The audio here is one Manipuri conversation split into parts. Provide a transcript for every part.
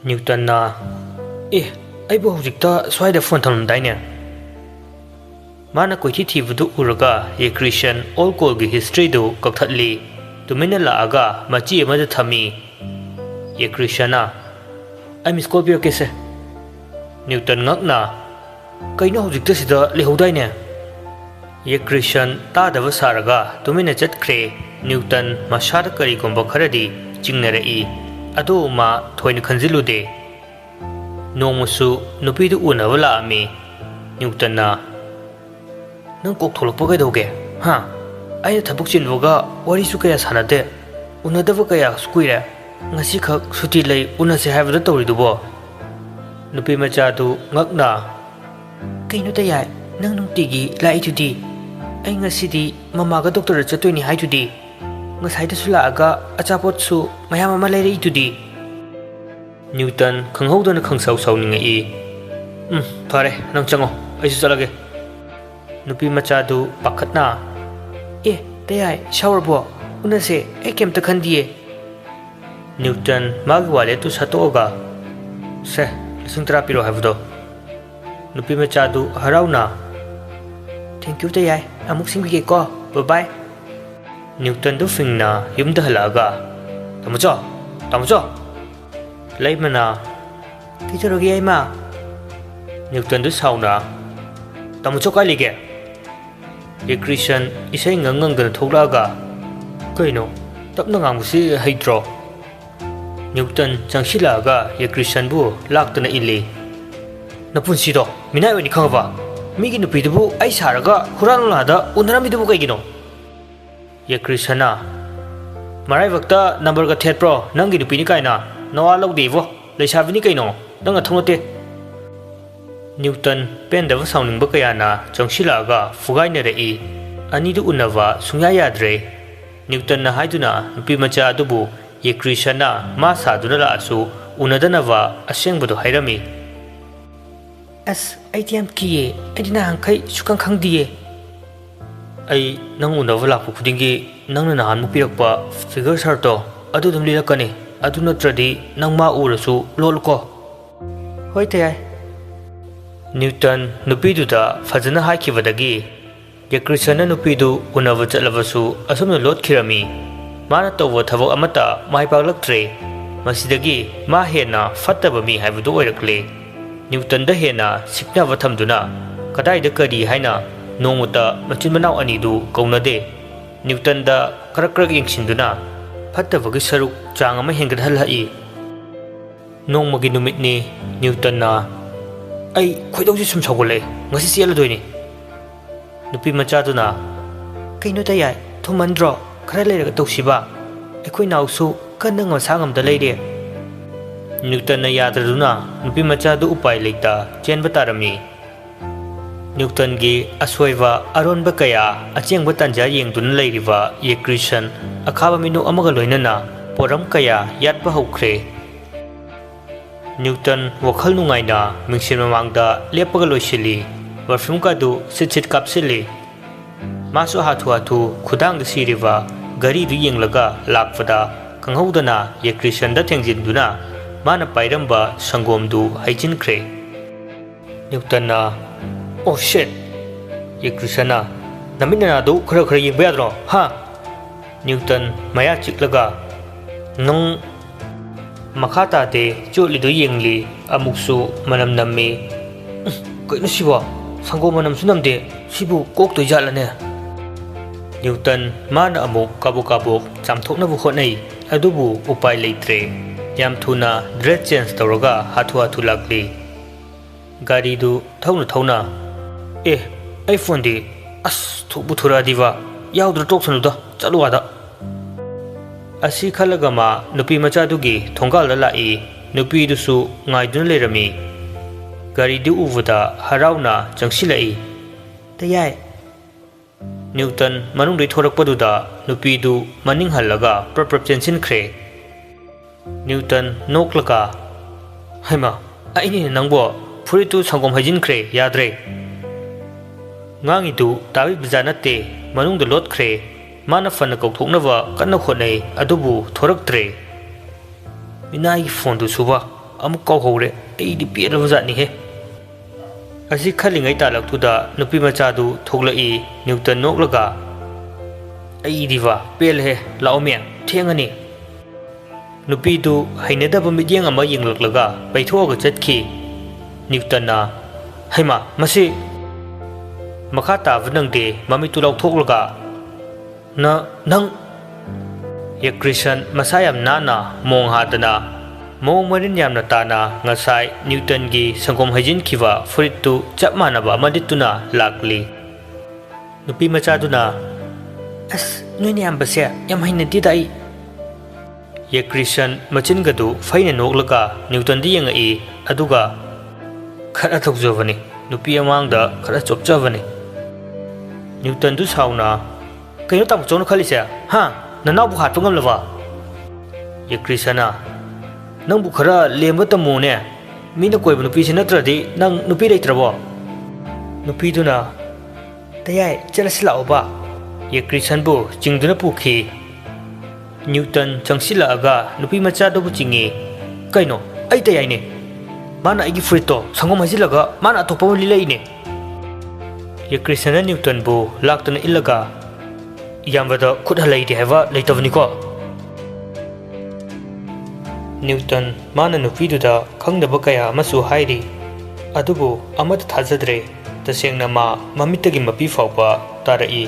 न्यूटन अबू हजिक स्वाद फोन थमदाने माना कोई थीबू उरगा ये क्रिश्चियन ऑल कॉल की हिस्ट्री कक्थली तुमिन लागा मची थमी ये क्रिश्चियन आई मिस कॉल पीरकेसे न्यूटन ngakna कईनो हजिक लेहौदाने ये क्रिश्चियन तादब सारगा तुमिन चटख्रे न्यूटन मसाद करीगुंब खरदी चिंगनरई अदो मा थोइन खंजिलुदे नोंमुसु नुपीदु उनब लामी न्यूटन नंग कोक थोलप कदौगे हाँ अगर थबक चिन्बगा वरीसु कया सानदे उनदब कया कुइरे ngasi khak suti lei unase haibda tawridubo nupi machadu ngakna kaino ta yai nang nungtigi lai tudi ai ngasi di mama ga doctor chatoi ni hai tudi ngasai da sula aga achapot su mayam ama lai rei tudi Newton khanghodana khangsau sau ni ngai phare nang chango ai su chalage nupi machadu pakhatna ta yai shower bo unase ai kem ta khandie Newton मागी वाले तो सतोगा से लिसिंग तरा पिरो हाइबदो नुपी मचादु हराउना थैंक यू तयाय अमुक सिंगिगे को बाय बाय न्यूटन दु फिंगना युमद हलागा तमुचो लेमना किचरोगे आइमा न्यूटन दु साउना तमुचो कालिगे ये क्रिश्चियन इसे ngangangana थोलागा कइनो तपना ngamgusi हाइड्रो न्यूटन चंगसिलागा ये क्रिश्चियन बु लाक्तना इले नपुनसिदो मिनाय वनि खंगबा मिगी नुपीदबु आई सारगा हुरानलादा उनरामिदबु कइगिनो ये क्रिश्चियना मराय वक्ता नंबर का थेट प्रो नंगी नुपीनि काइना नवा लौदेबो लेसाबिनि कइनो नंगा थंगते न्यूटन पेंदब साउनिंगबा कयाना चंगसिलागा फुगाइनरेई अनिदु उनवा सुंया याद्रे न्यूटन ना हाइदुना नुपी मचा अदुबु ये क्रिश्चियन मा साधुना लासु उनदनवा असेंबदो हाइरमी अस आइटियम किए आइदिना हंखै सुखं खंगदिए आई नंग उनव लापु खुदिंगी नंगना नहान मुपिरकपा फिगर सर्टो अदु दुम लिरकने अदु नत्रदि नंग मा उरसु लोलको होय तयाय न्यूटन नुपीदुदा फजना हाइखिबदगी ये क्रिश्चियन नुपीदु उनव चलबसु असुमन लोटखिरमी माना तौब थबक अमता माइ पागलक्त्रे मसिदगी मा हेना फत्तब मी हाइबदु ओइरक्ले न्यूटन द हेना सिकनाब थमदुना कदाइद करी हाइना नोंमुता मचिन मनाव अनिदु कौनदे न्यूटन द करक्रक यंगसिंदुना फत्तबगी सरुक चांग अमा हेंगदहलहई नोंमगी नुमितनी न्यूटन ना आई खोइदौसि सुम सौगले ngasi चेलदोइनी नुपी मचादुना कइनो तयाय थुमंद्रो खरा लेरग तौसिबा अखोइ नाउसु कन्नंग मसांगमदा लेरे न्यूटन यादरदुना नुपी मचादु उपाय लेता चेनब तारमी न्यूटन गी असोइवा अरोनब कया अचेंग तंजा येंगदुन लेरिबा ये क्रिश्चियन अखाबा मिनु अमग लोइनना पोरम कया यातबा हौख्रे न्यूटन वखल नुंगाइना मिंगसिन ममांगदा लेपग लोइसिली परफ्यूम कादु सिट कापसिली मासु हाथु हाथु खुदांग सिरिबा गरी दु येंगलगा लाकफदा खंगौदना ये क्रिश्चियन द थेंजिनदुना माना पाइरंबा संगोमदु हाइजिनख्रे न्यूटन ना ओ शिट ये क्रिश्चियन नमिनना दु खरा खरा येंबा याद्रो हा न्यूटन माया चिकलगा नंग मखाता दे चोलिदु येंगली अमुक्सु मनम नम्मी कइनो सिबो संगोम मनमसु नमदे सिबु कोक तो जालने न्यूटन मान अमुक काबुक चामथोकनबु होनै अदुबु उपाय लेत्रे याम थुना ड्रेस चेंज तौरगा हाथु हाथु लाक्ली गाड़ीदु थौना आई फोन दि अस थुबु थुरादिवा याउद्र टोक्सनुदा चलुवादा असी खलगा मा नुपी मचादुगी थोंगालदा लाई नुपीदुसु ngaiduna lerami गाड़ीदु उबदा हराउना चंगसिलाई तयाय Newton मनुंगदि थोरकपदुदा नुपीदु मनिंग हल्लगा प्रप्रप चेंसिनख्रे Newton नोक्लगा Haima आइनि नंगबो फुरितु संगोम हाइजिनख्रे याद्रे ngangidu tabi bjanate manungda lotkhre mana fana kauthoknaba kanna khonai adubu thoraktre minai phone du suba amuk kauhore ai di pielo zatni he asi khalingai talak tuda nupi macha du thoglai Newton noklaga ai diwa pel he laomeng thengani nupi du hainadaba midyang ama yinglaklaga paithoga chatki Newton na haima masi makha tav nangde mami tu lauk thoklaga na nang ye Christian masayam nana mong hadana mong marin yamna tana ngasai Newton gi sangkom hajin khiwa furit tu chap manaba amadituna lakli nupi macha duna as noine ambase yam haina ti dai ye Christian machin gadu faina noklaga Newton di yangai aduga khara thokjawani nupi amangda khara chopjawani Newton du sauna kayo tam chon khalise ha nanaw bu hat ngam lawa ye Christiana nang bu khara lemba tamu ne mina koi bu nupi sinatradi nang nupi leitrabo nupi duna tayai chalasila oba ye Christian bu jingduna pukhi Newton changsila aga nupi macha do bu chingi kaino ai tayai ne mana igi frito sangom hajilaga mana atopa lilai ne ye Christiana Newton bu laktana ilaga yambada khut halai de hava leitavni ko Newton mana nupi duda khangdaba kaya masu hairi adubu amata thajadre tasengna ma mamitagi mapi fawpa tarai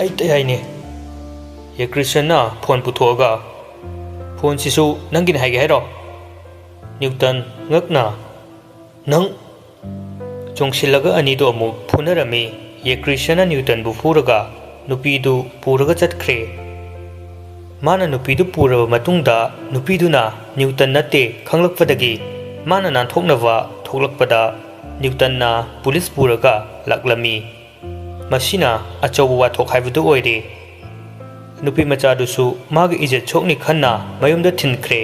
ai tayai ne ye Christiana phone puthoga phone sisu nangin haige hairo Newton ngakna nang chongsilaga ani do mu phunarami ye Christiana Newton bu phuraga nupi du puraga chatkre mana nupi du puraba matungda nupi duna Newton nate khanglakpadagi mana nan thoknawa thoklakpada Newton na police puraga laklami masina achobu wa thok haibudu oire nupi macha du su magi ije chokni khanna mayumda thinkhre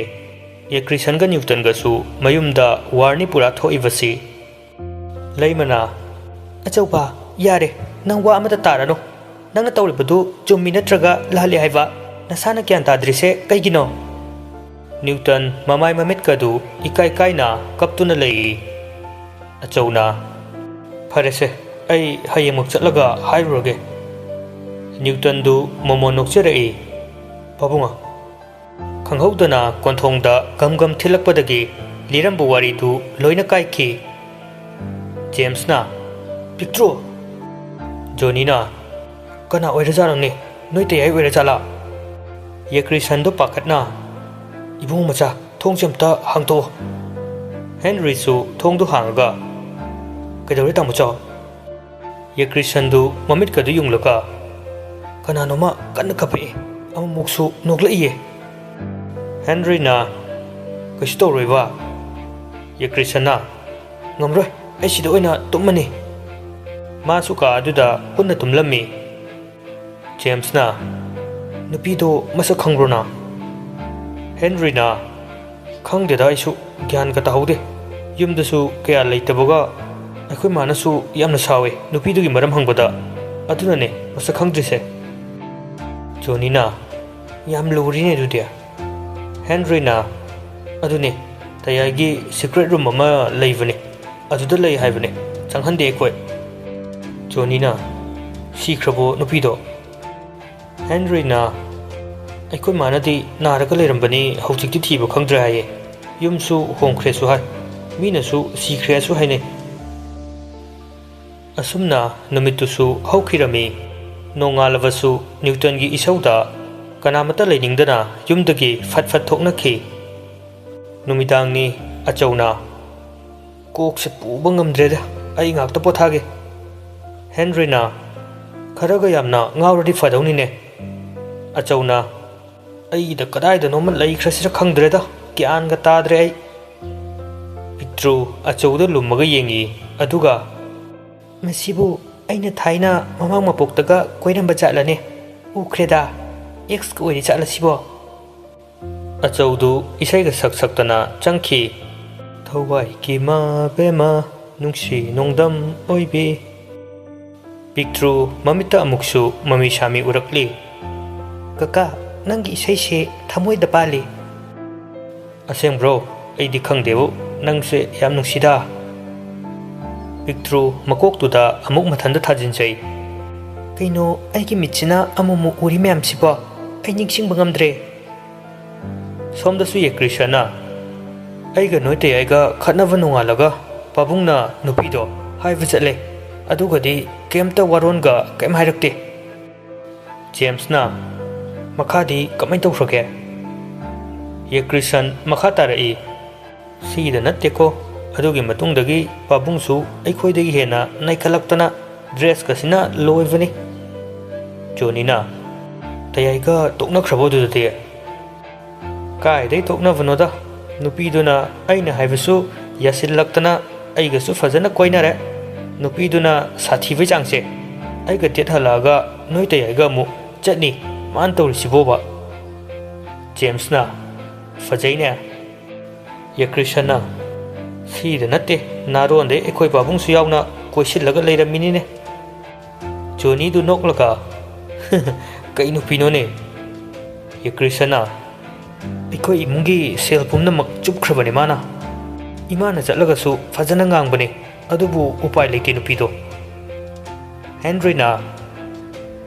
ye Christian ga Newton ga su mayumda warni pura thoibasi leimana achauba yare nang wa amata tarano nang tawribadu chummi natraga lali haiba nasana kyan tadrise kaigino Newton mamai mamit kadu ikai kaina kaptuna lei achauna pharese ai hayemuk chatlaga hairoge Newton du momo nokcherei babunga khanghaudana konthongda gamgam thilakpadagi lirambu wari du loina kaiki James na Pictro Johnny na kana oirajana ne noite ai oirajala ye Christian do pakatna ibung macha thongchamta hangto Henry su thong du hangaga kedore tamucha ye Christian du mamit kadu yungloka kana noma kan kape am muksu noglaiye Henry na kashto roiwa ye Christian na ngamroi ai sido oina tumani masuka aduda punna tumlami James na nupido masa khangrona Henry na khangde da isu gyan ka tahaude yumdasu kaya leitaboga akhoi manasu yamna sawe nupido gi maram hangbada aduna ne masa khangdrise Johnny na yam luri ne dudia Henry na adune tayagi secret room ama leivane aduda lei haibane changhande koi Johnny na sikrabo nupido Henry na akhoi manadi naraga leirambani hojikti thiba khangdra haye yumsu hongkhre su hai mina su sikre su haine asumna numitu su haukhirami nongalavasu Newton gi isauda kanamata leiningdana yumdagi fatfat thoknakhi numidangni achauna kokse puba ngamdreda ai ngakta pothage Henry na kharaga yamna ngawradi fadawni ne achauna ai da kadai da nomal lai khrasira khangdreda kyan ga tadre ai Pitru achauda lummaga yengi aduga masibu aina thaina mamang mapoktaga koiramba chalane ukreda x ko ori chala sibo achaudu isaiga saktana changki thawai ki ma bema nungsi nongdam oibi Pitru mamita amuksu mami shami urakli kaka nangi isai se thamoi da pali ꯑꯁꯦꯡꯕ꯭ꯔꯣ ꯑꯩꯗꯤ ꯈꯪꯗꯦꯕꯨ ꯅꯪꯁꯦ ꯌꯥꯝ ꯅꯨꯡꯁꯤꯗ ꯄꯤꯛꯇ꯭ꯔꯨ ꯃꯀꯣꯛꯇꯨꯗ ꯑꯃꯨꯛ ꯃꯊꯟꯇ ꯊꯥꯖꯤꯟꯖꯩ ꯀꯩꯅꯣ ꯑꯩꯒꯤ ꯃꯤꯠꯁꯤꯅ ꯑꯃꯨꯛ ꯎꯔꯤ ꯃꯌꯥꯝꯁꯤꯕꯣ ꯑꯩ ꯅꯤꯡꯁꯤꯡꯕ ꯉꯝꯗ꯭ꯔꯦ ꯁꯣꯝꯗꯁꯨ ꯌꯦꯀ꯭ꯔꯤꯁꯟꯅ ꯑꯩꯒ ꯅꯣꯏ ꯇꯌꯥꯏꯒ ꯈꯠꯅꯕ ꯅꯣꯡꯉꯥꯜꯂꯒ ꯄꯥꯕꯨꯡꯅ ꯅꯨꯄꯤꯗꯣ ꯍꯥꯏꯕ ꯆꯠꯂꯦ ꯑꯗꯨꯒꯗꯤ ꯀꯩꯝꯇ ꯋꯥꯔꯣꯟꯒ ꯀꯩꯝ ꯍꯥꯏꯔꯛꯇꯦ ꯖꯦꯝꯁꯅ ꯃꯈꯥꯗꯤ ꯀꯃꯥꯏ ꯇꯧꯈ꯭ꯔꯒꯦ ꯌꯦꯀ꯭ꯔꯤꯁꯟ ꯃꯈꯥ ꯇꯥꯔꯛꯏ ꯁꯤꯗ ꯅꯠꯇꯦꯀꯣ ꯑꯗꯨꯒꯤ ꯃꯇꯨꯡꯗꯒꯤ ꯄꯥꯕꯨꯡꯁꯨ ꯑꯩꯈꯣꯏꯗꯒꯤ ꯍꯦꯟꯅ ꯅꯩꯈꯠꯂꯛꯇꯅ ꯗ꯭ꯔꯦꯁꯀꯁꯤꯅ ꯂꯣꯏꯕꯅꯤ ꯖꯣꯅꯤꯅ ꯇꯌꯥꯏꯒ ꯇꯣꯛꯅꯈ꯭ꯔꯕꯣ ꯑꯗꯨꯗꯤ ꯀꯥꯏꯗꯩ ꯇꯣꯛꯅꯕꯅꯣꯗ ꯅꯨꯄꯤꯗꯨꯅ ꯑꯩꯅ ꯍꯥꯏꯕꯁꯨ ꯌꯥꯁꯤꯜꯂꯛꯇꯅ ꯑꯩꯒꯁꯨ ꯐꯖꯅ ꯀꯣꯏꯅꯔꯦ ꯅꯨꯄꯤꯗꯨꯅ ꯁꯥꯊꯤꯕꯩ ꯆꯥꯡꯁꯦ ꯑꯩꯒ ꯗꯦꯠ ꯍꯜꯂꯛꯑꯒ ꯅꯣꯏ ꯇꯌꯥꯏꯒ ꯑꯃꯨꯛ ꯆꯠꯅꯤ ꯃꯥꯅ ꯇꯧꯔꯤꯁꯤꯕꯣꯕ ꯖꯦꯝꯁꯅ ꯐꯖꯩꯅꯦ ꯌꯦꯀ꯭ꯔꯤꯁꯟꯅ ꯁꯤꯗ ꯅꯠꯇꯦ ꯅꯥꯔꯣꯟꯗꯩ ꯑꯩꯈꯣꯏ ꯄꯥꯕꯨꯡꯁꯨ ꯌꯥꯎꯅ ꯀꯣꯏꯁꯤꯜꯂꯒ ꯂꯩꯔꯝꯃꯤꯅꯤꯅꯦ ꯖꯣꯅꯤꯗꯨ ꯅꯣꯛꯂꯒ ꯀꯩ ꯅꯨꯄꯤꯅꯣꯅꯦ ꯌꯦꯀ꯭ꯔꯤꯁꯟꯅ ꯑꯩꯈꯣꯏ ꯏꯃꯨꯡꯒꯤ ꯁꯦꯜ ꯄꯨꯝꯅꯃꯛ ꯆꯨꯞꯈ꯭ꯔꯕꯅꯦ ꯃꯥꯅ ꯏꯃꯥꯅ ꯆꯠꯂꯒꯁꯨ ꯐꯖꯅ ꯉꯥꯡꯕꯅꯦ ꯑꯗꯨꯕꯨ ꯎꯄꯥꯏ ꯂꯩꯇꯦ ꯅꯨꯄꯤꯗꯣ ꯍꯦꯟꯔꯤꯅ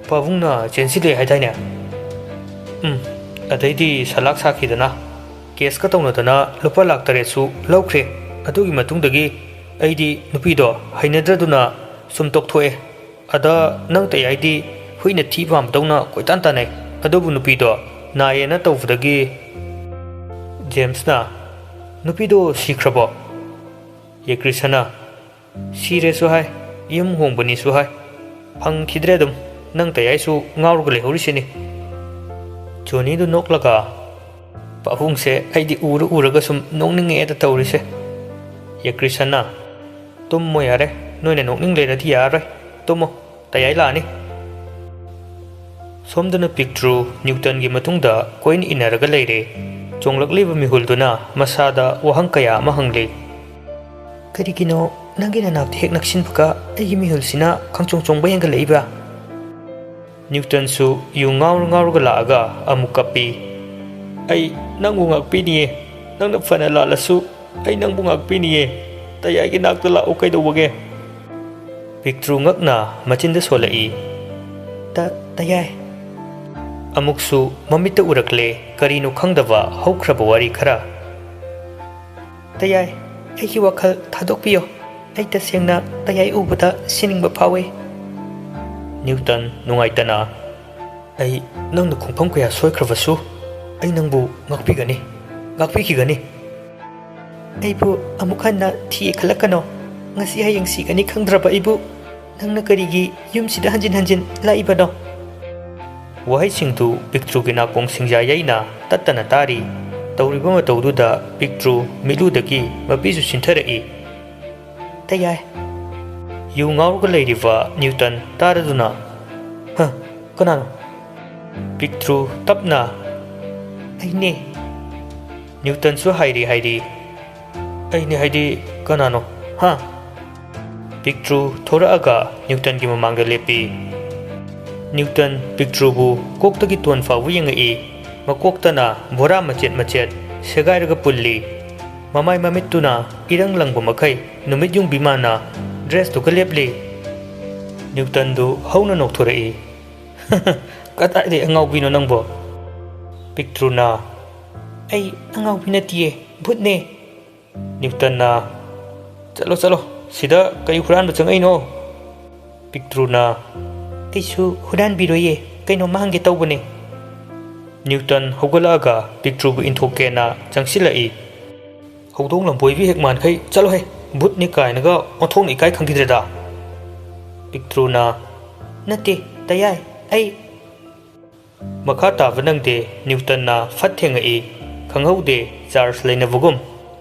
ꯄꯥꯕꯨꯡꯅ ꯆꯦꯟꯁꯤꯜꯂꯦ ꯍꯥꯏꯗꯥꯏꯅꯦ ꯑꯗꯩꯗꯤ ꯁꯂꯥꯛ ꯁꯥꯈꯤꯗꯅ ꯀꯦꯁꯀ ꯇꯧꯅꯗꯅ ꯂꯨꯄꯥ ꯂꯥꯛ 7ꯁꯨ ꯂꯧꯈ꯭ꯔꯦ ꯑꯗꯨꯒꯤ ꯃꯇꯨꯡꯗꯒꯤ ꯑꯩꯗꯤ ꯅꯨꯄꯤꯗꯣ ꯍꯩꯅꯗ꯭ꯔꯗꯨꯅ ꯁꯨꯝ ꯇꯣꯛꯊꯣꯛꯑꯦ ꯑꯗ ꯅꯪ ꯇꯌꯥꯏꯗꯤ ꯍꯨꯏꯅ ꯊꯤ ꯄꯥꯝꯕꯗꯧꯅ ꯀꯣꯏꯇꯥꯟ ꯇꯥꯟꯅꯩ ꯑꯗꯨꯕꯨ ꯅꯨꯄꯤꯗꯣ ꯅꯥꯏꯌꯦꯅ ꯇꯧꯕꯗꯒꯤ ꯖꯦꯝꯁꯅ ꯅꯨꯄꯤꯗꯣ ꯁꯤꯈ꯭ꯔꯕꯣ ꯌꯦꯀ꯭ꯔꯤꯁꯟꯅ ꯁꯤꯔꯦꯁꯨ ꯍꯥꯏ ꯌꯨꯝ ꯍꯣꯡꯕꯅꯤꯁꯨ ꯍꯥꯏ ꯐꯪꯈꯤꯗ꯭ꯔꯦ ꯑꯗꯨꯝ ꯅꯪ ꯇꯌꯥꯏꯁꯨ ꯉꯥꯎꯔꯒ ꯂꯩꯍꯧꯔꯤꯁꯤꯅꯤ ꯖꯣꯅꯤꯗꯨ ꯅꯣꯛꯂꯒ ꯄꯥꯕꯨꯡꯁꯦ ꯑꯩꯗꯤ ꯎꯔꯒ ꯁꯨꯝ ꯅꯣꯛꯅꯤꯡꯉꯦꯗ ꯇꯧꯔꯤꯁꯦ ꯌꯦꯀ꯭ꯔꯤꯁꯟꯅ ꯇꯨꯝꯃꯣ ꯌꯥꯔꯦ ꯅꯣꯏꯅ ꯅꯣꯛꯅꯤꯡ ꯂꯩꯔꯗꯤ ꯌꯥꯔꯔꯣꯏ ꯇꯨꯝꯃꯣ ꯇꯌꯥꯏ ꯂꯥꯛꯑꯅꯤ ꯁꯣꯝꯗꯅ ꯄꯤꯛꯇ꯭ꯔꯨ ꯅ꯭ꯌꯨꯇꯟꯒꯤ ꯃꯇꯨꯡꯗ ꯀꯣꯏꯅ ꯏꯟꯅꯔꯒ ꯂꯩꯔꯦ ꯆꯣꯡꯂꯛꯂꯤꯕ ꯃꯤꯍꯨꯜꯗꯨꯅ ꯃꯁꯥꯗ ꯋꯥꯍꯪ ꯀꯌꯥ ꯑꯃ ꯍꯪꯂꯤ ꯀꯔꯤꯒꯤꯅꯣ ꯅꯪꯒꯤ ꯅꯅꯥꯛꯇ ꯍꯦꯛ ꯅꯛꯁꯤꯟꯕꯒ ꯑꯩꯒꯤ ꯃꯤꯍꯨꯜꯁꯤꯅ ꯈꯪꯆꯣꯡ ꯆꯣꯡꯕ ꯍꯦꯟꯒꯠꯂꯛꯏꯕ न्यूटन यू ngौरगा लागा अमुक कपी नंगु ngakpiniye नंगना फना लालसु नंगु ngakpiniye तयागी नाकता लाओ कैदौबगे पिक्ट्रु ngakना मचिंदा सोलई तयाय अमुकसु ममित उरकले करीनो खंगदबा हौख्रब वारी खरा तयाय अैगी वखल थादोकपियो अै तसेंगना तयाय उबदा सिनिंगबा फावे न्यूटन नुंगाइतना अै नंगना खुंफम कया सोयख्रबसु अै नंगबु ngakpigani ngakpikigani अैबु अमुक हन्ना थि खलकनो ngasi hayeng sigani khangdraba अैबु नंगना करीगी युमसिदा हंजिन हंजिन लाइबनो वहाई सिंगदु पिक्ट्रु गिना कोंग सिंगजा याइना तत्तना तारी तौरिबा मतौदुदा पिक्ट्रु मिलुदगी मपिसु सिंथरई तयाय यू ngौरगा लैरिबा न्यूटन तारदुना ह कनानो पिक्ट्रु तपना अैने न्यूटन सु हाइरी अैने हाइदी कनानो हा पिक्ट्रु थोरागा न्यूटन की ममांगदा लेपी न्यूटन पिक्ट्रुबु कोक्तगी तोन फावु यंगई मकोक्तना बोरा मचेत मचेत सेगाइरगा पुल्ली ममाई ममित्तुना इरंग लंगबु मखै नुमित युंग बिमाना ड्रेस तो लेपली न्यूटन दु हौना नोक्थोरई कताइदे अंगाउबिनो नंगबो पिक्ट्रुना अै अंगाउबि नतिये भूतने न्यूटनना चलो चलो सिदा कई हुरानबा चंगैनो पिक्ट्रुना कईसु हुरानबिरोये कईनो मांगे तौबने न्यूटन हौगलागा पिक्ट्रुबु इंथोकेना चंगसिलई हौदोंग लंबोइबि हेक मानखै चलो हे भूतनी कायनगा ओथोंग इकाय खंगिद्रेदा पिक्ट्रुना नते तयाय अै मखा ताबा नंगदे न्यूटनना फथेंगई खंगौदे चार्ज लेनबगुम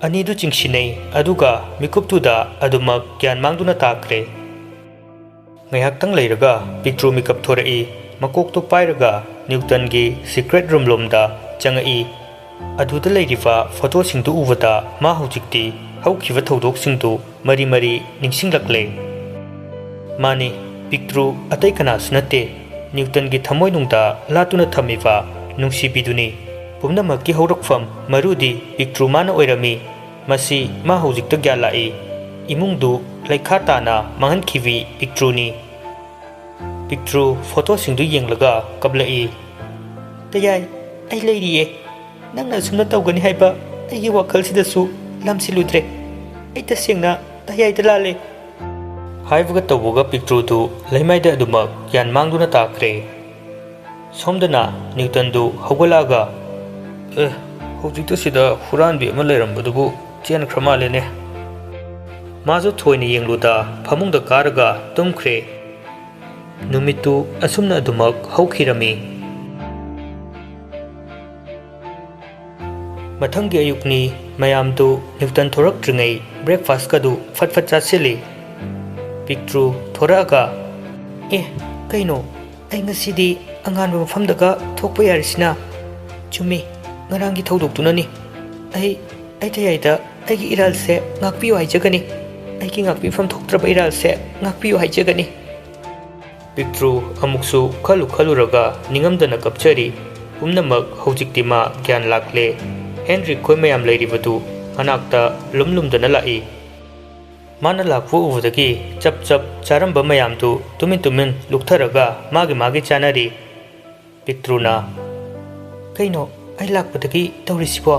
अनिदु चिंगसिनै अदुगा मिकुपतुदा अदुमक ग्यान मांगदुना ताक्रे ngayhaktang leiraga पिक्ट्रु मिकप थोरई मकोकतो पाइरगा न्यूटन की सीक्रेट रूम लोमदा चंगई अदुदा लेरिबा फोटो सिंगदु उबदा मा हौजिक्ति हौखिबा थौदोकसिंगदु मरी मरी निंगसिंगलक्ले माने पिक्ट्रु अतै कनासु नते न्यूटन की थमोइनुंगदा लातुना थमिबा नुंसिबिदुनी ꯄꯨꯝꯅꯃꯛꯀꯤ ꯍꯧꯔꯛꯐꯝ ꯃꯔꯨꯗꯤ ꯄꯤꯛꯇ꯭ꯔꯨ ꯃꯥꯅ ꯑꯣꯏꯔꯝꯃꯤ ꯃꯁꯤ ꯃꯥ ꯍꯧꯖꯤꯛꯇ ꯒ꯭ꯌꯥꯟ ꯂꯥꯛꯏ ꯏꯃꯨꯡꯗꯨ ꯂꯩꯈꯥ ꯇꯥꯅ ꯃꯥꯡꯍꯟꯈꯤꯕꯤ ꯄꯤꯛꯇ꯭ꯔꯨꯅꯤ ꯄꯤꯛꯇ꯭ꯔꯨ ꯐꯣꯇꯣꯁꯤꯡꯗꯨ ꯌꯦꯡꯂꯒ ꯀꯞꯂꯛꯏ ꯇꯌꯥꯏ ꯑꯩ ꯂꯩꯔꯤꯌꯦ ꯅꯪꯅ ꯑꯁꯨꯝꯅ ꯇꯧꯒꯅꯤ ꯍꯥꯏꯕ ꯑꯩꯒꯤ ꯋꯥꯈꯜꯁꯤꯗꯁꯨ ꯂꯝꯁꯤꯜꯂꯨꯗ꯭ꯔꯦ ꯑꯩ ꯇꯁꯦꯡꯅ ꯇꯌꯥꯏꯗ ꯂꯥꯜꯂꯦ ꯍꯥꯏꯕꯒ ꯇꯧꯕꯒ ꯄꯤꯛꯇ꯭ꯔꯨꯗꯨ ꯂꯩꯃꯥꯏꯗ ꯑꯗꯨꯃꯛ ꯒ꯭ꯌꯥꯟ ꯃꯥꯡꯗꯨꯅ ꯇꯥꯈ꯭ꯔꯦ ꯁꯣꯝꯗꯅ ꯅ꯭ꯌꯨꯇꯟꯗꯨ ꯍꯧꯒꯠꯂꯛꯑꯒ ꯍꯧꯖꯤꯛꯇ ꯁꯤꯗ ꯍꯨꯔꯥꯟꯕꯤ ꯑꯃ ꯂꯩꯔꯝꯕꯗꯨꯕꯨ ꯆꯦꯟꯈ꯭ꯔ ꯃꯥꯜꯂꯦꯅꯦ 마저 토이니 ꯌꯦꯡꯂꯨꯗ ꯐꯃꯨꯡꯗ ꯀꯥꯔꯒ ꯇꯨꯝꯈ꯭ꯔꯦ ꯅꯨꯃꯤꯠꯇꯨ ꯑꯁꯨꯝꯅ ꯑꯗꯨꯃꯛ ꯍꯧꯈꯤꯔꯝꯃꯤ ꯃꯊꯪꯒꯤ ꯑꯌꯨꯛꯅꯤ ꯃꯌꯥꯝꯗꯨ ꯅ꯭ꯌꯨꯇꯟ ꯊꯣꯔꯛꯇ꯭ꯔꯤꯉꯩ ꯕ꯭ꯔꯦꯛꯐꯥꯁꯀꯗꯨ ꯐꯠ ꯆꯥꯁꯤꯜꯂꯤ ꯄꯤꯛꯇ꯭ꯔꯨ ꯊꯣꯔꯛꯑꯒ ꯀꯩꯅꯣ ꯑꯩ ꯉꯁꯤꯗꯤ ꯑꯉꯥꯟꯕ ꯃꯐꯝꯗꯒ ꯊꯣꯛꯄ ꯌꯥꯔꯤꯁꯤꯅ ꯆꯨꯝꯃꯤ ꯉꯔꯥꯡꯒꯤ ꯊꯧꯗꯣꯛꯇꯨꯅꯅꯤ ꯑꯩ ꯇꯌꯥꯏꯗ ꯑꯩꯒꯤ ꯏꯔꯥꯜꯁꯦ ꯉꯥꯛꯄꯤꯌꯨ ꯍꯥꯏꯖꯒꯅꯤ ꯑꯩꯒꯤ ꯉꯥꯛꯄꯤꯐꯝ ꯊꯣꯛꯇ꯭ꯔꯕ ꯏꯔꯥꯜꯁꯦ ꯉꯥꯛꯄꯤꯌꯨ ꯍꯥꯏꯖꯒꯅꯤ ꯄꯤꯛꯇ꯭ꯔꯨ ꯑꯃꯨꯛꯁꯨ ꯈꯜꯂꯨꯔꯒ ꯅꯤꯡꯉꯝꯗꯅ ꯀꯞꯆꯔꯤ ꯄꯨꯝꯅꯃꯛ ꯍꯧꯖꯤꯛꯇꯤ ꯃꯥ ꯒ꯭ꯌꯥꯟ ꯂꯥꯛꯂꯦ ꯍꯦꯟꯔꯤꯛ ꯈꯣꯏ ꯃꯌꯥꯝ ꯂꯩꯔꯤꯕꯗꯨ ꯃꯅꯥꯛꯇ ꯂꯨꯝꯗꯅ ꯂꯥꯛꯏ ꯃꯥꯅ ꯂꯥꯛꯄ ꯎꯕꯗꯒꯤ ꯆꯞ ꯆꯥꯔꯝꯕ ꯃꯌꯥꯝꯗꯨ ꯇꯨꯃꯤꯟ ꯂꯨꯛꯊꯔꯒ ꯃꯥꯒꯤ ꯆꯥꯅꯔꯤ ꯄꯤꯛꯇ꯭ꯔꯨꯅ ꯀꯩꯅꯣ ꯑꯩ ꯂꯥꯛꯄꯗꯒꯤ ꯇꯧꯔꯤꯁꯤꯕꯣ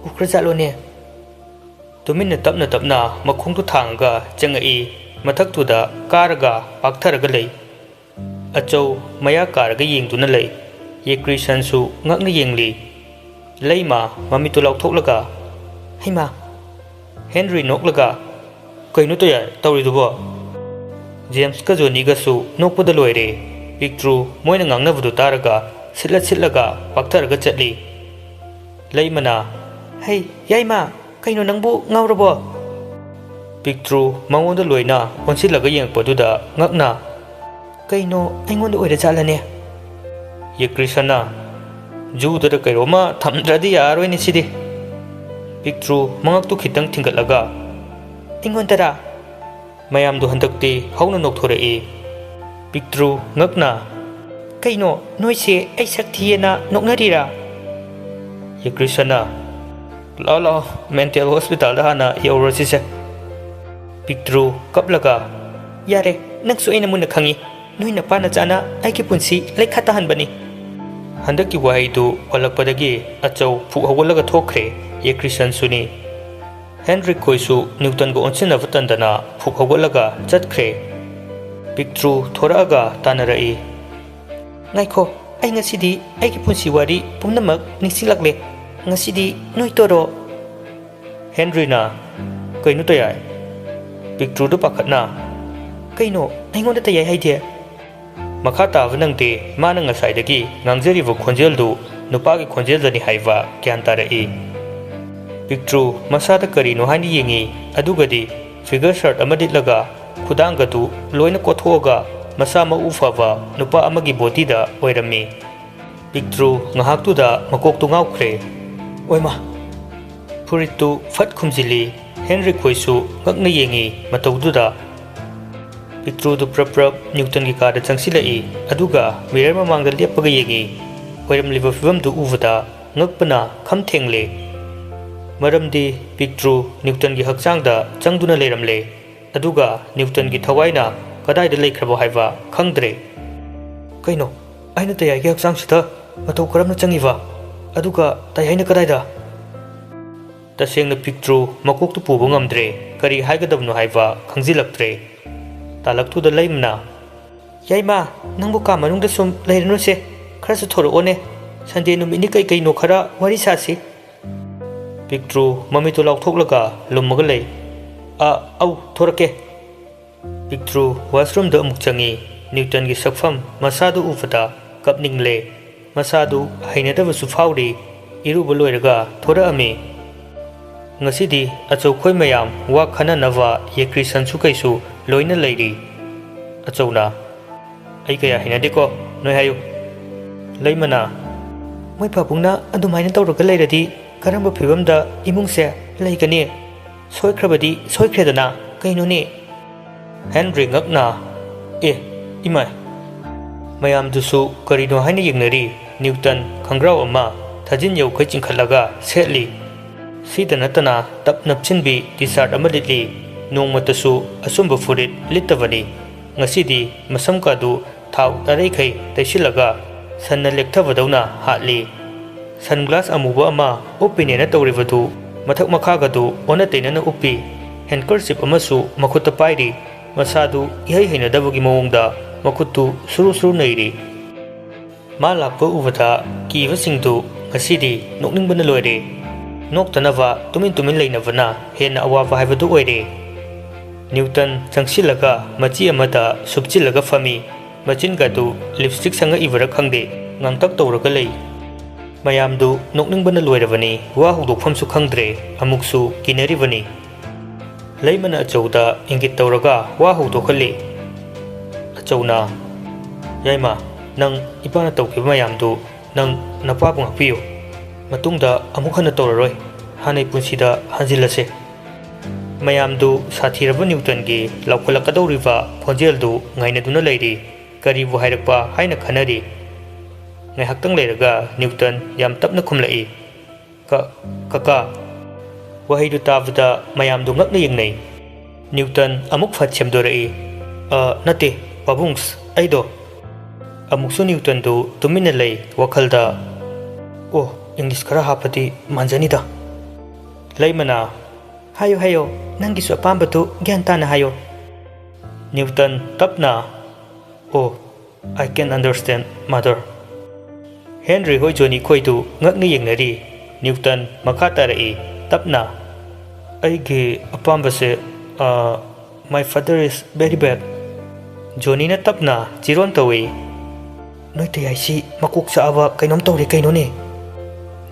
ꯎꯈ꯭ꯔꯖꯥꯠꯂꯣꯅꯦ ꯇꯨꯃꯤꯟꯅ ꯇꯞꯅ ꯃꯈꯣꯡꯗꯨ ꯊꯥꯡꯉꯒ ꯆꯪꯉꯛꯏ ꯃꯊꯛꯇꯨꯗ ꯀꯥꯔꯒ ꯄꯥꯛꯊꯔꯒ ꯂꯩ ꯑꯆꯧ ꯃꯌꯥ ꯀꯥꯔꯒ ꯌꯦꯡꯗꯨꯅ ꯂꯩ ꯌꯦꯀ꯭ꯔꯤꯁꯟꯁꯨ ꯉꯛꯅ ꯌꯦꯡꯂꯤ ꯂꯩꯃ ꯃꯃꯤꯠꯇꯨ ꯂꯥꯎꯊꯣꯛꯂꯒ ꯍꯩꯃꯥ ꯍꯦꯟꯔꯤ ꯅꯣꯛꯂꯒ ꯀꯩꯅꯣ ꯇꯌꯥꯏ ꯇꯧꯔꯤꯗꯨꯕꯣ ꯖꯦꯝꯁꯀ ꯖꯣꯅꯤꯒꯁꯨ ꯅꯣꯛꯄꯗ ꯂꯣꯏꯔꯦ ꯄꯤꯛꯇ꯭ꯔꯨ ꯃꯣꯏꯅ ꯉꯥꯡꯅꯕꯗꯨ ꯇꯥꯔꯒ ꯁꯤꯠꯂꯒ ꯄꯥꯛꯊꯔꯒ ꯆꯠꯂꯤ ꯂꯩꯃꯅ ꯍꯩ ꯌꯥꯏꯃ ꯀꯩꯅꯣ ꯅꯪꯕꯨ ꯉꯥꯎꯔꯕꯣ ꯄꯤꯛꯇ꯭ꯔꯨ ꯃꯉꯣꯟꯗ ꯂꯣꯏꯅ ꯑꯣꯟꯁꯤꯜꯂꯒ ꯌꯦꯡꯉꯛꯄꯗꯨꯗ ꯉꯛꯅ ꯀꯩꯅꯣ ꯑꯩꯉꯣꯟꯗ ꯑꯣꯏꯔꯖꯥꯠꯂꯅꯦ ꯌꯦꯀ꯭ꯔꯤꯁꯟꯅ ꯖꯨꯗꯨꯗ ꯀꯩꯅꯣꯝꯃ ꯊꯝꯗ꯭ꯔꯗꯤ ꯌꯥꯔꯣꯏꯅꯦ ꯁꯤꯗꯤ ꯄꯤꯛꯇ꯭ꯔꯨ ꯃꯉꯛꯇꯨ ꯈꯤꯇꯪ ꯊꯤꯡꯒꯠꯂꯒ ꯑꯩꯉꯣꯟꯗꯔꯥ ꯃꯌꯥꯝꯗꯨ ꯍꯟꯗꯛꯇꯤ ꯍꯧꯅ ꯅꯣꯛꯊꯣꯔꯛꯏ ꯄꯤꯛꯇ꯭ꯔꯨ ꯉꯛꯅ ꯀꯩꯅꯣ ꯅꯣꯏꯁꯦ ꯑꯩ ꯁꯛ ꯊꯤꯌꯦꯅ ꯅꯣꯛꯅꯔꯤꯔꯥ ꯌꯦꯀ꯭ꯔꯤꯁꯟꯅ ꯂꯥꯛꯑꯣ ꯃꯦꯟꯇꯦꯜ ꯍꯣꯁꯄꯤꯇꯥꯜꯗ ꯍꯥꯟꯅ ꯌꯧꯔꯨꯔꯁꯤꯁꯦ ꯄꯤꯛꯇ꯭ꯔꯨ ꯀꯞꯂꯒ ꯌꯥꯔꯦ ꯅꯪꯁꯨ ꯑꯩꯅ ꯃꯨꯟꯅ ꯈꯪꯉꯤ ꯅꯣꯏ ꯅꯄꯥꯅ ꯆꯥꯅ ꯑꯩꯒꯤ ꯄꯨꯟꯁꯤ ꯂꯩꯈꯥ ꯇꯥꯍꯟꯕꯅꯤ ꯍꯟꯗꯛꯀꯤ ꯋꯥꯍꯩꯗꯨ ꯄꯜꯂꯛꯄꯗꯒꯤ ꯑꯆꯧ ꯐꯨꯛ ꯍꯧꯒꯠꯂꯒ ꯊꯣꯛꯈ꯭ꯔꯦ ꯌꯦꯀ꯭ꯔꯤꯁꯟꯁꯨꯅꯤ ꯍꯦꯟꯔꯤꯛ ꯈꯣꯏꯁꯨ ꯅ꯭ꯌꯨꯇꯟꯒ ꯑꯣꯟꯁꯤꯟꯅꯕ ꯇꯟꯗꯅ ꯐꯨꯛ ꯍꯧꯒꯠꯂꯒ ꯆꯠꯈ꯭ꯔꯦ ꯄꯤꯛꯇ꯭ꯔꯨ ꯊꯣꯔꯛꯑꯒ ꯇꯥꯟꯅꯔꯛꯏ ꯉꯥꯏꯈꯣ ꯑꯩ ꯉꯁꯤꯗꯤ ꯑꯩꯒꯤ ꯄꯨꯟꯁꯤ ꯋꯥꯔꯤ ꯄꯨꯝꯅꯃꯛ ꯅꯤꯡꯁꯤꯡꯂꯛꯂꯦ ꯉꯁꯤꯗꯤ ꯅꯣꯏ ꯇꯣꯔꯣ ꯍꯦꯟꯔꯤꯅ ꯀꯩꯅꯣ ꯇꯌꯥꯏ ꯄꯤꯛꯇ꯭ꯔꯨꯗ ꯄꯥꯈꯠꯅ ꯀꯩꯅꯣ ꯑꯩꯉꯣꯟꯗ ꯇꯌꯥꯏ ꯍꯥꯏꯗꯦ ꯃꯈꯥ ꯇꯥꯕ ꯅꯪꯗꯦ ꯃꯥꯅ ꯉꯁꯥꯏꯗꯒꯤ ꯉꯥꯡꯖꯔꯤꯕ ꯈꯣꯟꯖꯦꯜꯗꯨ ꯅꯨꯄꯥꯒꯤ ꯈꯣꯟꯖꯦꯜꯗꯅꯤ ꯍꯥꯏꯕ ꯒ꯭ꯌꯥꯟ ꯇꯥꯔꯛꯏ ꯄꯤꯛꯇ꯭ꯔꯨ ꯃꯁꯥꯗ ꯀꯔꯤꯅꯣ ꯍꯥꯏꯅ ꯌꯦꯡꯉꯤ ꯑꯗꯨꯒꯗꯤ ꯐꯤꯒꯔ ꯁꯔꯠ ꯑꯃ ꯂꯤꯠꯂꯒ ꯈꯨꯗꯥꯡꯒꯗꯨ ꯂꯣꯏꯅ ꯀꯣꯠꯊꯣꯛꯑꯒ ꯃꯁꯥ ꯃꯎ ꯐꯕ ꯅꯨꯄꯥ ꯑꯃꯒꯤ ꯕꯣꯗꯤꯗ ꯑꯣꯏꯔꯝꯃꯤ ꯄꯤꯛꯇ꯭ꯔꯨ ꯉꯥꯏꯍꯥꯛꯇꯨꯗ ꯃꯀꯣꯛꯇꯨ ꯉꯥꯎꯈ꯭ꯔꯦ ꯑꯣꯏꯃꯥ ꯐꯨꯔꯤꯠꯇꯨ ꯐꯠ ꯈꯨꯝꯖꯤꯜꯂꯤ ꯍꯦꯟꯔꯤꯛ ꯈꯣꯏꯁꯨ ꯉꯛꯅ ꯌꯦꯡꯉꯤ ꯃꯇꯧꯗꯨꯗ ꯄꯤꯛꯇ꯭ꯔꯨꯗꯨ ꯄ꯭ꯔꯞ ꯅ꯭ꯌꯨꯇꯟꯒꯤ ꯀꯥꯗ ꯆꯪꯁꯤꯜꯂꯛꯏ ꯑꯗꯨꯒ ꯃꯤꯔꯔ ꯃꯃꯥꯡꯗ ꯂꯦꯞꯄꯒ ꯌꯦꯡꯉꯤ ꯑꯣꯏꯔꯝꯂꯤꯕ ꯐꯤꯕꯝꯗꯨ ꯎꯕꯗ ꯉꯛꯄꯅ ꯈꯝ ꯊꯦꯡꯂꯦ ꯃꯔꯝꯗꯤ ꯄꯤꯛꯇ꯭ꯔꯨ ꯅ꯭ꯌꯨꯇꯟꯒꯤ ꯍꯛꯆꯥꯡꯗ ꯆꯪꯗꯨꯅ ꯂꯩꯔꯝꯂꯦ ꯑꯗꯨꯒ ꯅ꯭ꯌꯨꯇꯟꯒꯤ ꯊꯋꯥꯏꯅ ꯀꯗꯥꯏꯗ ꯂꯩꯈ꯭ꯔꯕꯣ ꯍꯥꯏꯕ ꯈꯪꯗ꯭ꯔꯦ ꯀꯩꯅꯣ ꯑꯩꯅ ꯇꯌꯥꯏꯒꯤ ꯍꯛꯆꯥꯡꯁꯤꯗ ꯃꯇꯧ ꯀꯔꯝꯅ ꯆꯪꯉꯤꯕ ꯑꯗꯨꯒ ꯇꯌꯥꯏꯅ ꯀꯗꯥꯏꯗ ꯇꯁꯦꯡꯅ ꯄꯤꯛꯇ꯭ꯔꯨ ꯃꯀꯣꯛꯇꯨ ꯄꯨꯕ ꯉꯝꯗ꯭ꯔꯦ ꯀꯔꯤ ꯍꯥꯏꯒꯗꯕꯅꯣ ꯍꯥꯏꯕ ꯈꯪꯖꯤꯜꯂꯛꯇ꯭ꯔꯦ ꯇꯥꯂꯛꯇꯨꯗ ꯂꯩꯃꯅ ꯌꯥꯏꯃ ꯅꯪꯕꯨ ꯀꯥ ꯃꯅꯨꯡꯗ ꯁꯨꯝ ꯂꯩꯔꯅꯨꯁꯦ ꯈꯔꯁꯨ ꯊꯣꯔꯛꯑꯣꯅꯦ ꯁꯟꯗꯦ ꯅꯨꯃꯤꯠꯅꯤ ꯀꯩꯅꯣ ꯈꯔ ꯋꯥꯔꯤ ꯁꯥꯁꯤ ꯄꯤꯛꯇ꯭ꯔꯨ ꯃꯃꯤꯠꯇꯨ ꯂꯥꯎꯊꯣꯛꯂꯒ ꯂꯨꯝꯃꯒ ꯂꯩ ꯑꯧ ꯊꯣꯔꯛꯀꯦ ꯄꯤꯛꯇ꯭ꯔꯨ ꯋꯥꯁꯔꯨꯝꯗ ꯑꯃꯨꯛ ꯆꯪꯉꯤ ꯅ꯭ꯌꯨꯇꯟꯒꯤ ꯁꯛꯐꯝ ꯃꯁꯥꯗꯨ ꯎꯕꯗ ꯀꯞꯅꯤꯡꯂꯦ ꯃꯁꯥꯗꯨ ꯍꯩꯅꯗꯕꯁꯨ ꯐꯥꯎꯔꯤ ꯏꯔꯨꯕ ꯂꯣꯏꯔꯒ ꯊꯣꯔꯛꯑꯝꯃꯤ ꯉꯁꯤꯗꯤ ꯑꯆꯧꯈꯣꯏ ꯃꯌꯥꯝ ꯋꯥ ꯈꯟꯅꯅꯕ ꯌꯦꯀ꯭ꯔꯤꯁꯟꯁꯨ ꯀꯩꯁꯨ ꯂꯣꯏꯅ ꯂꯩꯔꯤ ꯑꯆꯧꯅ ꯑꯩ ꯀꯌꯥ ꯍꯩꯅꯗꯦꯀꯣ ꯅꯣꯏ ꯍꯥꯏꯌꯨ ꯂꯩꯃꯅ ꯃꯣꯏ ꯄꯥꯕꯨꯡꯅ ꯑꯗꯨꯃꯥꯏꯅ ꯇꯧꯔꯒ ꯂꯩꯔꯗꯤ ꯀꯔꯝꯕ ꯐꯤꯕꯝꯗ ꯏꯃꯨꯡꯁꯦ ꯂꯩꯒꯅꯤ ꯁꯣꯏꯈ꯭ꯔꯕꯗꯤ ꯁꯣꯏꯈ꯭ꯔꯦꯗꯅ ꯀꯩꯅꯣꯅꯦ ꯍꯦꯟꯔꯤ ꯉꯛꯅ ꯏꯃꯥꯏ ꯃꯌꯥꯝꯗꯨꯁꯨ ꯀꯔꯤꯅꯣ ꯍꯥꯏꯅ ꯌꯦꯡꯅꯔꯤ ꯅ꯭ꯌꯨꯇꯟ ꯈꯪꯒ꯭ꯔꯥꯎ ꯑꯃ thajin yaukai chingkhatlaga setli sida natana tap napchinbi t-shirt ama litli nongmatasu asumba furit littavani ngasidi masam kadu thau tareikhai taisilaga sanna lekthavadawna hatli sunglass amuba ama upinena tawribadu mathak makhagadu ona teinana uppi handkerchief amasu makhutta pairi masadu ihai hainadabagi mawongda makhuttu suru suru nairi ma lakpa ubada kibasingdu ngasidi nokningbana loire noktanava tumin tumin leinavana henna awaba haibadu oire Newton changsilaga machi amada subchilaga fami machin gadu lipstick sanga ibara khangde ngangtak tawraga lei mayamdu nokningbana loiravani wa hudokfamsu khangdre amuksu kinarivani leimana achauda ingit tawraga wa hudokhali achauna yaima nang ipana tawkiba mayamdu nang napabu ngakpiyo matungda amuk hana tawraroi hanai punsida hanjilase mayamdu sathiraba Newton gi laukalakadawriba khonjeldu ngainaduna leiri karibu hairakpa haina khanari ngai haktang leiraga Newton yam tapna khumlai kaka wahaidu tabda mayamdu ngakna yengnai Newton amuk phat semdorai nate pabungs aido amuksu Newton du tumina lei wakhalda oh English khara hapati manjanida leimana hayo hayo nangi su apambatu gyan tana hayo Newton tapna oh I can understand mother Henry hoi joni khoidu ngakni yengnari Newton makha tarai tapna aige apambase my father is very bad Johnny na tapna chiron tawi noi te aisi makuk sa aba kainom tawre kaino ne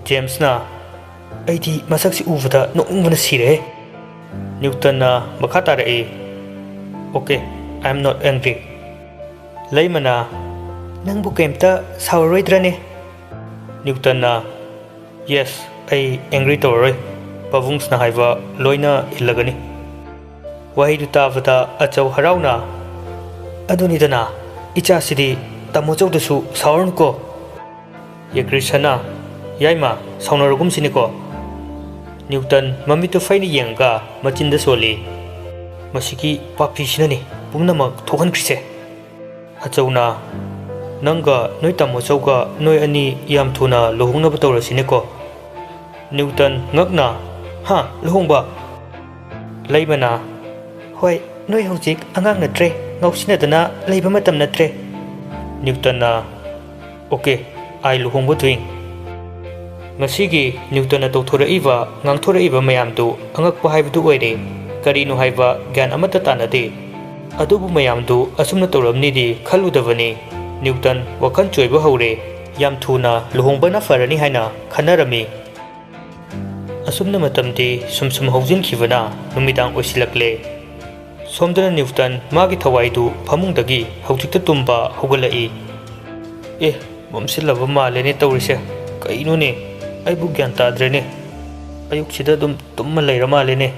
James na aidi masak si uvada nokungwana sire Newton na makha tarai okay I am not angry leimana nangbu kemta sawaroidrane Newton na yes I angry tawroi pavungs na haiva loina illagani wahidu tabada achau harauna adunidana icha sidi tamochau dasu sawarn ko yekrishana yaima saunarugum siniko Newton mamitu faini yenga machinda soli masiki papi sinani pumnamak thokan krise achauna nanga noi tamochau ga noi ani yam thuna lohungna batawra siniko Newton ngakna ha lohongba leimana hoi noi hojik angang natre ngausinadana leiba matam natre Newton na okay ai lohongbo tuing ngasigi Newton na tawthoraiba ngangthoraiba mayamdu angakpa haibadu oire karino haiba gyan amata tanade adubu mayamdu asumna tawramnidi khaludavani Newton wakhan choiba haure yam thuna lohongbana farani haina khanarami asumna matamdi sumsum haujin khibana numidang osilakle somdana Newton magi thawaidu phamungdagi haujikta tumba hogalai bomsilaba malene tawrise kaino ne aibu gyan tadrene ayuk sida dum tumma leira malene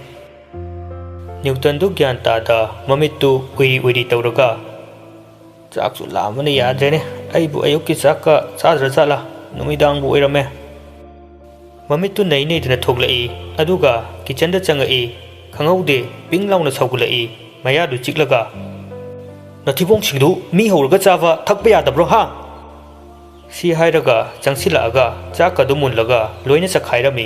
Newton du gyan tada mamittu uiri tawraga chaksu lamana yadrene aibu ayuk ki chakka sadra chala numidang bu oirame mamittu nei nei dana thoglai aduga kitchen da changai khangaude pinglauna saugulai mayadu chiklaga nathibong singdu mi horaga chawa thakpa yadabro ha si hairaga changsilaga chakka du munlaga loina chakhairami